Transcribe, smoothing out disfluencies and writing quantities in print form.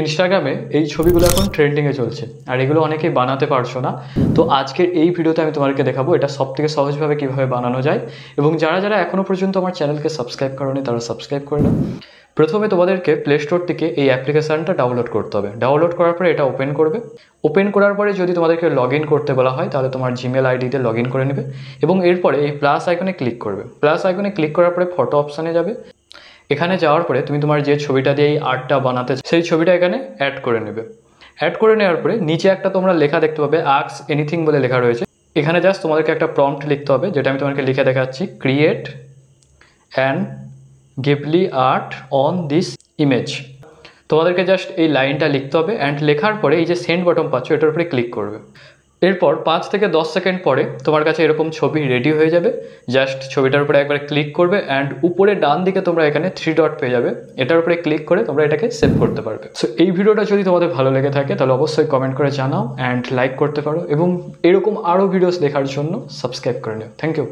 ইনস্টাগ্রামে এই ছবিগুলো এখন ট্রেন্ডিংয়ে চলছে, আর এগুলো অনেকেই বানাতে পারছো না। তো আজকের এই ভিডিওতে আমি তোমাদেরকে দেখাবো এটা সবথেকে সহজভাবে কীভাবে বানানো যায়। এবং যারা যারা এখনও পর্যন্ত আমার চ্যানেলকে সাবস্ক্রাইব করোনি তারা সাবস্ক্রাইব করে নাও। প্রথমে তোমাদেরকে প্লে স্টোর থেকে এই অ্যাপ্লিকেশানটা ডাউনলোড করতে হবে। ডাউনলোড করার পরে এটা ওপেন করবে। ওপেন করার পরে যদি তোমাদেরকে লগ ইন করতে বলা হয় তাহলে তোমার জিমেল আইডিতে লগ ইন করে নেবে এবং এরপরে এই প্লাস আইকনে ক্লিক করবে। প্লাস আইকনে ক্লিক করার পরে ফটো অপশানে যাবে। এখানে যাওয়ার পরে তুমি তোমার যে ছবিটা দিয়ে এই আর্টটা বানাতে সেই ছবিটা এখানে অ্যাড করে নেবে। অ্যাড করে নেওয়ার পরে নিচে একটা তোমরা লেখা দেখতে পাবে আস্ক এনিথিং বলে লেখা রয়েছে। এখানে জাস্ট তোমাদেরকে একটা প্রম্পট লিখতে হবে, যেটা আমি তোমাকে লিখে দেখাচ্ছি। Create an Ghibli art on this image. তোমাদেরকে জাস্ট এই লাইনটা লিখতে হবে অ্যান্ড লেখার পরে এই যে সেন্ড বাটন পাচ্ছ এটার উপরে ক্লিক করবে। এরপর 5 থেকে 10 সেকেন্ড পরে তোমার কাছে এরকম ছবি রেডি হয়ে যাবে। জাস্ট ছবিটার উপরে একবার ক্লিক করবে অ্যান্ড উপরে ডান দিকে তোমরা এখানে 3 ডট পেয়ে যাবে। এটার উপরে ক্লিক করে তোমরা এটাকে সেভ করতে পারবে। সো এই ভিডিওটা যদি তোমাদের ভালো লেগে থাকে তাহলে অবশ্যই কমেন্ট করে জানাও অ্যান্ড লাইক করতে পারো এবং এরকম আরও ভিডিওস দেখার জন্য সাবস্ক্রাইব করে নিও। Thank you.